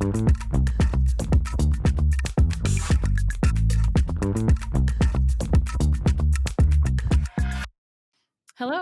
Hello,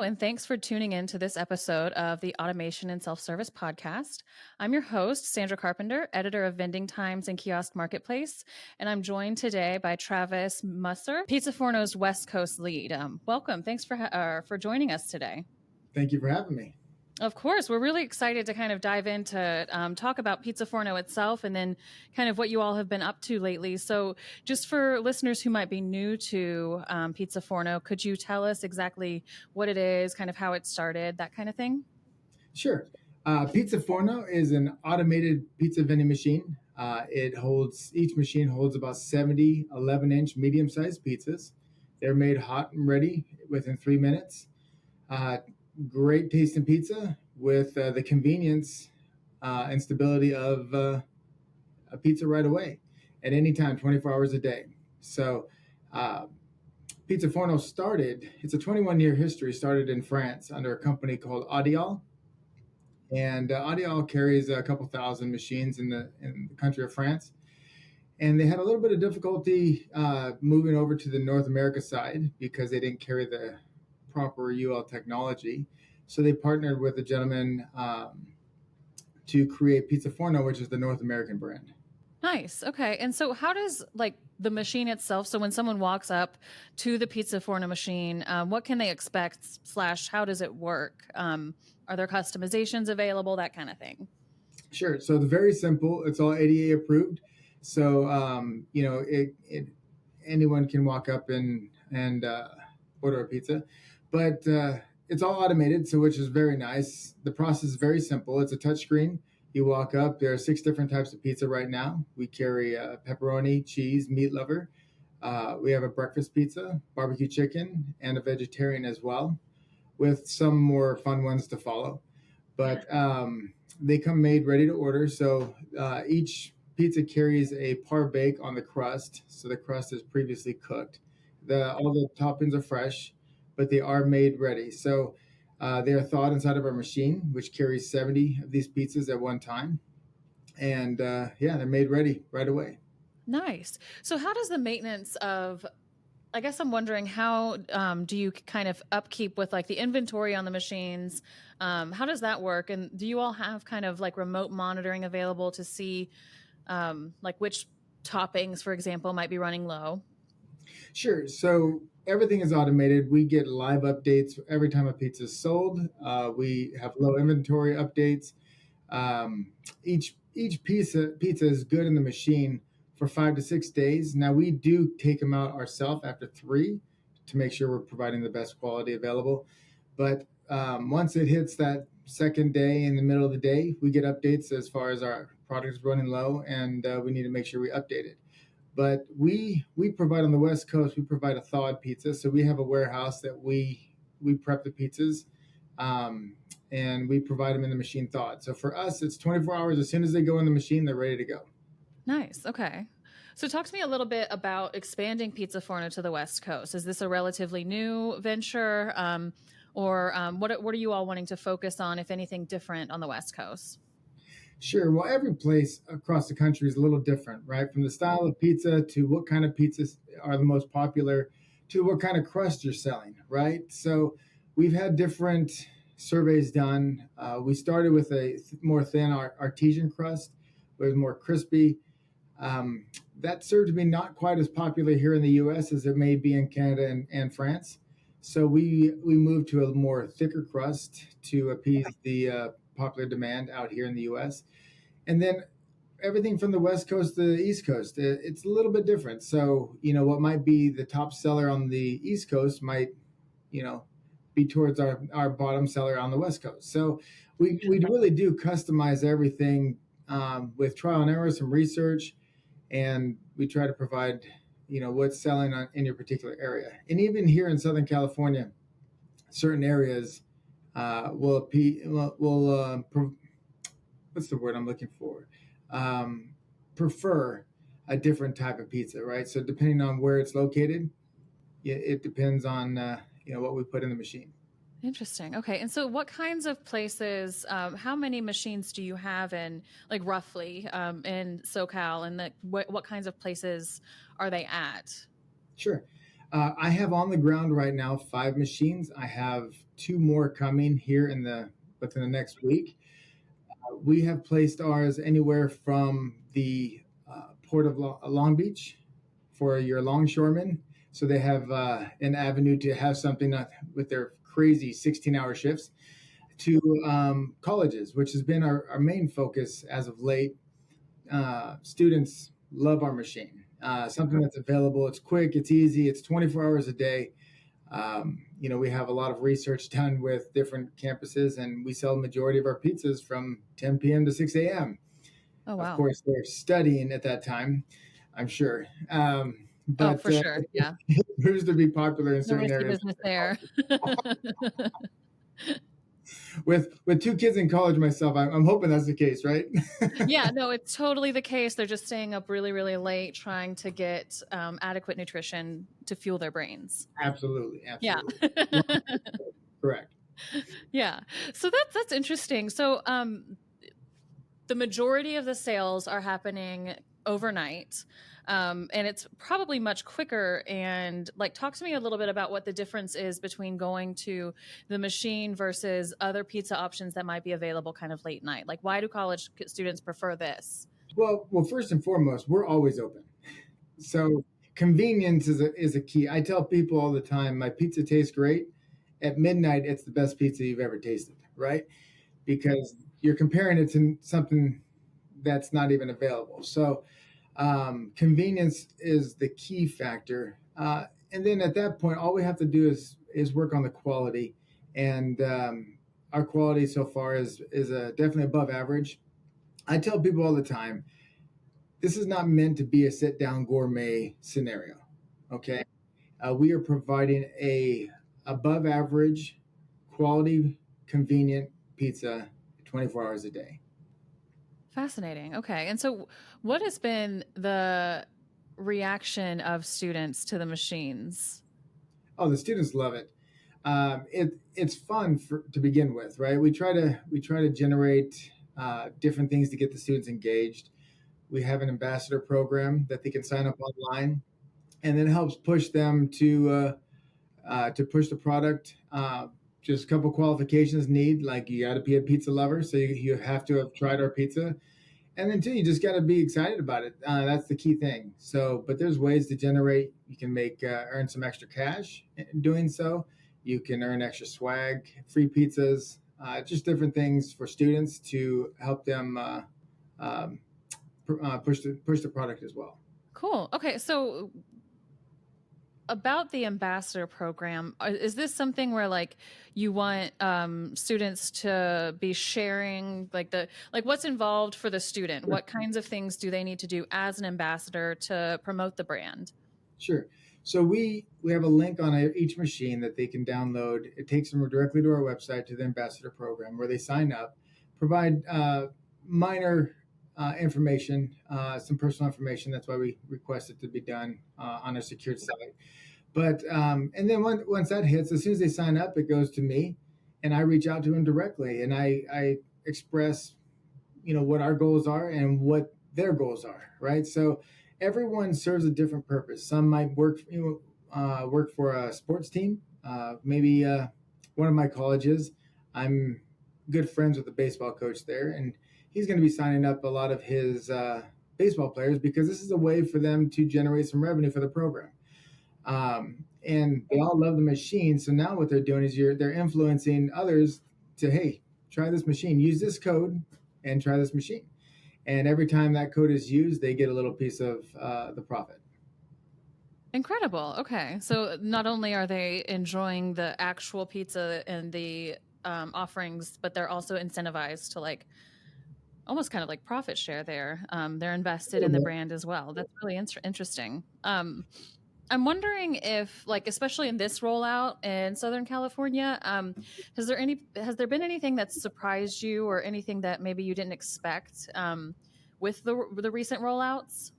and thanks for tuning in to this episode of the Automation and Self-Service Podcast. I'm your host, Sandra Carpenter, editor of Vending Times and Kiosk Marketplace, and I'm joined today by Travis Musser, PizzaForno's West Coast lead. Welcome. Thanks for joining us today. Thank you for having me. Of course, we're really excited to kind of dive into talk about PizzaForno itself and then kind of what you all have been up to lately. So just for listeners who might be new to PizzaForno, could you tell us exactly what it is, kind of how it started, that kind of thing? Sure. PizzaForno is an automated pizza vending machine. Each machine holds about 70 11-inch medium-sized pizzas. They're made hot and ready within 3 minutes. Great tasting pizza with the convenience and stability of a pizza right away at any time, 24 hours a day. So PizzaForno it's a 21-year history, started in France under a company called Audial. And Audial carries a couple thousand machines in the country of France. And they had a little bit of difficulty moving over to the North America side because they didn't carry the proper UL technology. So they partnered with a gentleman to create PizzaForno, which is the North American brand. Nice. Okay. And so how does the machine itself, so when someone walks up to the PizzaForno machine, what can they expect / how does it work? Are there customizations available, that kind of thing? Sure. So it's very simple. It's all ADA approved. So, anyone can walk up and order a pizza, but it's all automated, so which is very nice. The process is very simple. It's a touch screen. You walk up. There are 6 different types of pizza right now. We carry pepperoni, cheese, meat lover. We have a breakfast pizza, barbecue chicken, and a vegetarian as well, with some more fun ones to follow. But they come made ready to order. So each pizza carries a par bake on the crust. So the crust is previously cooked. All the toppings are fresh, but they are made ready. So they are thawed inside of our machine, which carries 70 of these pizzas at one time. And they're made ready right away. Nice. So how does the maintenance of, I guess I'm wondering, how do you kind of upkeep with the inventory on the machines? How does that work? And do you all have kind of remote monitoring available to see which toppings, for example, might be running low? Sure. So everything is automated. We get live updates every time a pizza is sold. We have low inventory updates. Each pizza is good in the machine for 5 to 6 days. Now we do take them out ourselves after 3 to make sure we're providing the best quality available. But once it hits that second day in the middle of the day, we get updates as far as our product is running low, and we need to make sure we update it. But we provide on the West Coast, we provide a thawed pizza. So we have a warehouse that we prep the pizzas and we provide them in the machine thawed. So for us, it's 24 hours. As soon as they go in the machine, they're ready to go. Nice. Okay. So talk to me a little bit about expanding PizzaForno to the West Coast. Is this a relatively new venture? Or what are you all wanting to focus on, if anything different, on the West Coast? Sure. Well, every place across the country is a little different, right? From the style of pizza to what kind of pizzas are the most popular to what kind of crust you're selling, right? So we've had different surveys done. We started with a more thin artesian crust, where it was more crispy. That served to be not quite as popular here in the U.S. as it may be in Canada and France. So we moved to a more thicker crust to appease the popular demand out here in the U.S. And then everything from the West Coast to the East Coast, it's a little bit different. So, what might be the top seller on the East Coast might, be towards our bottom seller on the West Coast. So we really do customize everything with trial and error, some research, and we try to provide, what's selling in your particular area. And even here in Southern California, certain areas what's the word I'm looking for? Prefer a different type of pizza, right? So depending on where it's located, it depends on what we put in the machine. Interesting. Okay. And so what kinds of places, how many machines do you have in, like, roughly, in SoCal, and what kinds of places are they at? Sure. I have on the ground right now 5 machines. I have 2 more coming here in the within the next week. We have placed ours anywhere from the port of Long Beach for your longshoremen. So they have an avenue to have something with their crazy 16-hour shifts, to colleges, which has been our main focus as of late. Students love our machine. Something that's available. It's quick. It's easy. It's 24 hours a day. We have a lot of research done with different campuses, and we sell the majority of our pizzas from 10 p.m. to 6 a.m. Oh, Of wow. course, they're studying at that time, I'm sure. Oh, But for sure. Yeah. it proves to be popular in No certain risky areas. business there. With 2 kids in college myself, I'm hoping that's the case, right? Yeah, no, it's totally the case. They're just staying up really, really late trying to get adequate nutrition to fuel their brains. Absolutely, Yeah. absolutely. Correct. Yeah. So that's interesting. So the majority of the sales are happening overnight. And it's probably much quicker. And like, talk to me a little bit about what the difference is between going to the machine versus other pizza options that might be available kind of late night. Like, why do college students prefer this? Well, first and foremost, we're always open. So convenience is a key. I tell people all the time, my pizza tastes great. At midnight, it's the best pizza you've ever tasted, right? Because you're comparing it to something that's not even available. So convenience is the key factor. And then at that point, all we have to do is work on the quality, and our quality so far is definitely above average. I tell people all the time, this is not meant to be a sit down gourmet scenario. Okay, we are providing a above average quality, convenient pizza 24 hours a day. Fascinating. Okay. And so, what has been the reaction of students to the machines? Oh, the students love it. It's fun to begin with, right? We try to generate different things to get the students engaged. We have an ambassador program that they can sign up online, and then it helps push them to push the product. Just a couple qualifications need, like you got to be a pizza lover, so you have to have tried our pizza, and then two, you just got to be excited about it. That's the key thing. So, but there's ways to generate. You can earn some extra cash in doing so. You can earn extra swag, free pizzas, just different things for students to help them um, push the product as well. Cool. Okay. So, about the ambassador program, is this something where like you want students to be sharing like what's involved for the student? Sure. What kinds of things do they need to do as an ambassador to promote the brand? Sure. So we have a link on each machine that they can download. It takes them directly to our website, to the ambassador program, where they sign up, provide minor information, some personal information. That's why we request it to be done on a secured site. But and then once that hits, as soon as they sign up, it goes to me, and I reach out to them directly, and I express, what our goals are and what their goals are, right? So everyone serves a different purpose. Some might work for a sports team. Maybe one of my colleges, I'm good friends with the baseball coach there, and he's going to be signing up a lot of his baseball players because this is a way for them to generate some revenue for the program. And they all love the machine. So now what they're doing is they're influencing others to, hey, try this machine, use this code, and try this machine. And every time that code is used, they get a little piece of the profit. Incredible. Okay. So not only are they enjoying the actual pizza and the offerings, but they're also incentivized to like almost kind of like profit share there. They're A invested little in the bit. brand as well. That's really interesting. I'm wondering if, like, especially in this rollout in Southern California, has there been anything that surprised you or anything that maybe you didn't expect with the recent rollouts?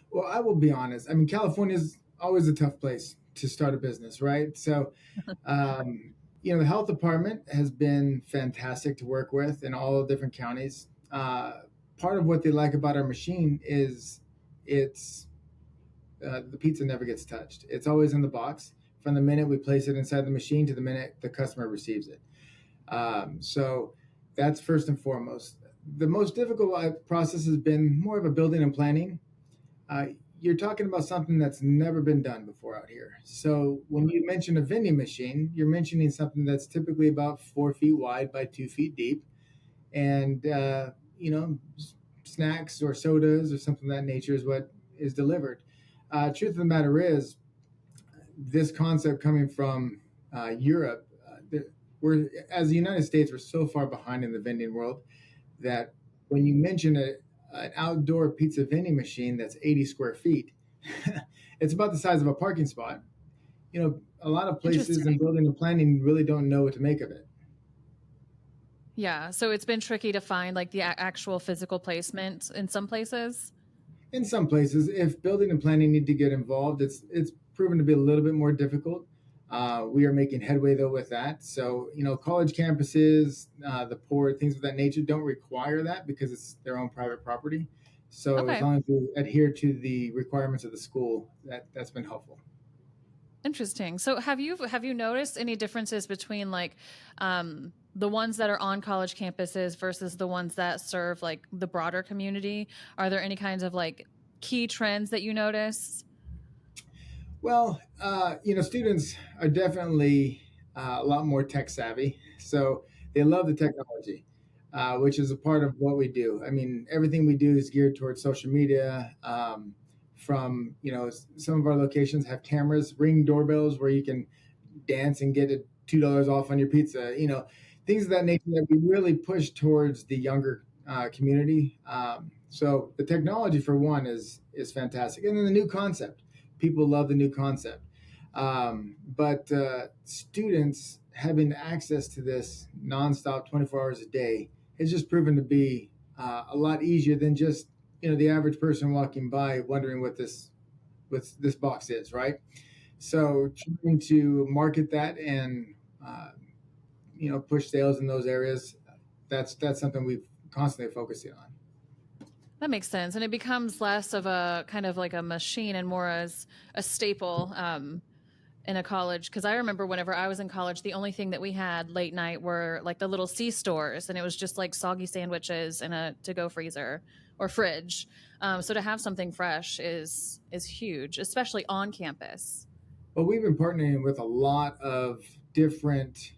Well, I will be honest. I mean, California is always a tough place to start a business, right? So, um, The health department has been fantastic to work with in all the different counties. Part of what they like about our machine is it's the pizza never gets touched. It's always in the box from the minute we place it inside the machine to the minute the customer receives it. So that's first and foremost. The most difficult process has been more of a building and planning. Uh, you're talking about something that's never been done before out here. So when you mention a vending machine, you're mentioning something that's typically about 4 feet wide by 2 feet deep, and snacks or sodas or something of that nature is what is delivered. Truth of the matter is, this concept coming from Europe, we're as the United States, we're so far behind in the vending world that when you mention an outdoor pizza vending machine that's 80 square feet, it's about the size of a parking spot. A lot of places in Interesting. building and planning really don't know what to make of it. Yeah. So it's been tricky to find like the actual physical placement in some places. In some places, if building and planning need to get involved, it's proven to be a little bit more difficult. We are making headway though with that. So college campuses, the port, things of that nature don't require that because it's their own private property. So as Okay. long as we adhere to the requirements of the school, that's been helpful. Interesting. So have you noticed any differences between like the ones that are on college campuses versus the ones that serve like the broader community? Are there any kinds of like key trends that you notice? Well, students are definitely a lot more tech savvy, so they love the technology, which is a part of what we do. I mean, everything we do is geared towards social media. From some of our locations have cameras, ring doorbells where you can dance and get it $2 off on your pizza. Things of that nature that we really push towards the younger community. So the technology for one is fantastic, and then the new concept. People love the new concept, but students having access to this nonstop, 24 hours a day has just proven to be a lot easier than just the average person walking by wondering what this box is, right? So trying to market that and push sales in those areas, that's something we've constantly focusing on. That makes sense. And it becomes less of a kind of like a machine and more as a staple in a college. Cause I remember whenever I was in college, the only thing that we had late night were like the little C stores. And it was just like soggy sandwiches in a to go freezer or fridge. So to have something fresh is huge, especially on campus. Well, we've been partnering with a lot of different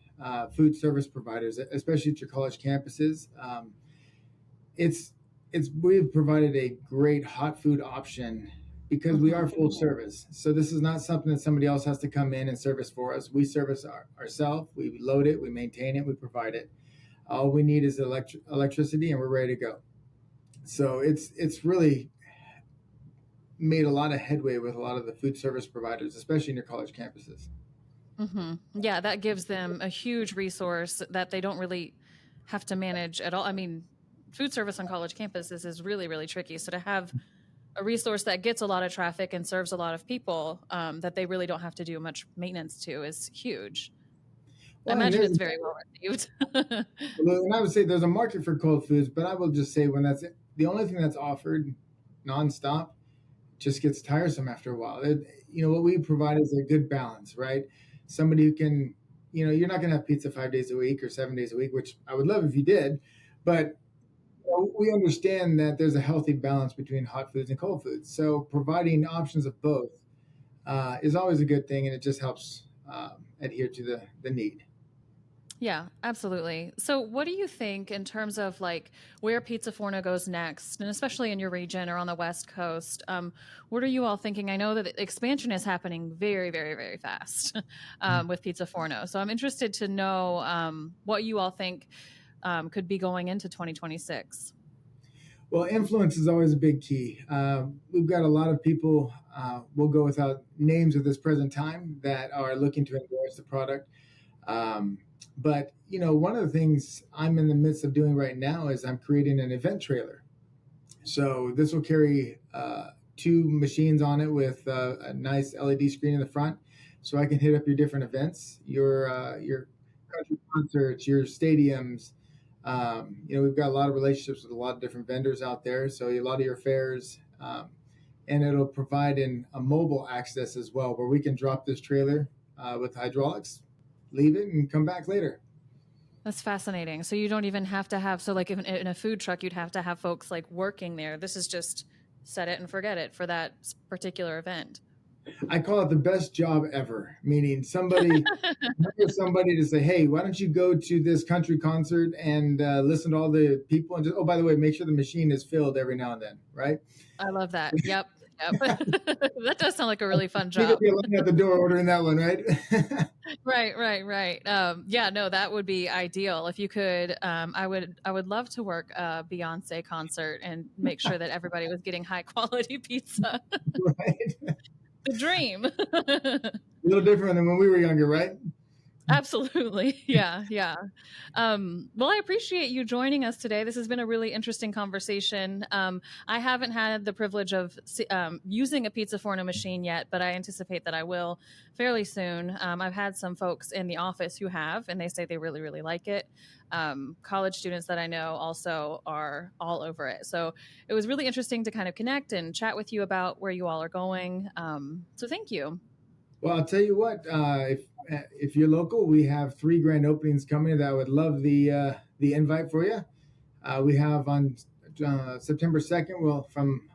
food service providers, especially at your college campuses. It's we've provided a great hot food option because we are Hmm. full service. So this is not something that somebody else has to come in and service for us. We service ourselves. We load it, we maintain it, we provide it. All we need is electricity, and we're ready to go. So it's really made a lot of headway with a lot of the food service providers, especially in your college campuses. Hmm. Yeah, that gives them a huge resource that they don't really have to manage at all. I mean, food service on college campuses is really, really tricky. So to have a resource that gets a lot of traffic and serves a lot of people that they really don't have to do much maintenance to is huge. I Well, and imagine there's it's very well received. and I would say there's a market for cold foods, but I will just say when that's the only thing that's offered nonstop, just gets tiresome after a while. What we provide is a good balance, right? Somebody who can, you're not going to have pizza 5 days a week or 7 days a week, which I would love if you did, but we understand that there's a healthy balance between hot foods and cold foods. So providing options of both is always a good thing, and it just helps adhere to the need. Yeah, absolutely. So, what do you think in terms of like where PizzaForno goes next, and especially in your region or on the West Coast? What are you all thinking? I know that the expansion is happening very, very, very fast with PizzaForno. So, I'm interested to know what you all think could be going into 2026. Well, influence is always a big key. We've got a lot of people, we'll go without names at this present time, that are looking to endorse the product. But one of the things I'm in the midst of doing right now is I'm creating an event trailer. So this will carry two machines on it with a nice LED screen in the front, so I can hit up your different events, your country concerts, your stadiums. We've got a lot of relationships with a lot of different vendors out there. So a lot of your fairs, and it'll provide a mobile access as well, where we can drop this trailer with hydraulics, leave it, and come back later. That's fascinating. So you don't even have to have, so like if in a food truck, you'd have to have folks like working there. This is just set it and forget it for that particular event. I call it the best job ever, meaning somebody to say, "Hey, why don't you go to this country concert and listen to all the people, and just, oh, by the way, make sure the machine is filled every now and then," right? I love that. Yep. Yep. That does sound like a really fun You're gonna job. be alone at the door ordering that one, right? Right, right, right. Yeah, no, that would be ideal. If you could, I would love to work a Beyonce concert and make sure that everybody was getting high quality pizza. Right. The dream. A little different than when we were younger, right? Absolutely. Yeah, yeah. Well, I appreciate you joining us today. This has been a really interesting conversation. I haven't had the privilege of using a PizzaForno machine yet, but I anticipate that I will fairly soon. I've had some folks in the office who have, and they say they really, really like it. College students that I know also are all over it. So it was really interesting to kind of connect and chat with you about where you all are going. So thank you. Well, I'll tell you what. If you're local, we have 3 grand openings coming. That I would love the invite for you. We have on September 2nd. Well, from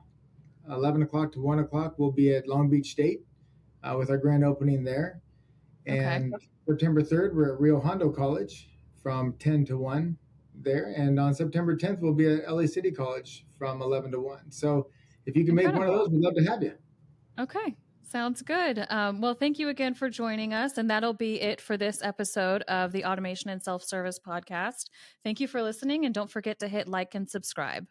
11 o'clock to 1 o'clock, we'll be at Long Beach State with our grand opening there. Okay. And September 3rd, we're at Rio Hondo College from 10 to 1 there. And on September 10th, we'll be at LA City College from 11 to 1. So if you can make one of Incredible. those, we'd love to have you. Okay. Sounds good. Well, thank you again for joining us. And that'll be it for this episode of the Automation and Self Service Podcast. Thank you for listening. And don't forget to hit like and subscribe.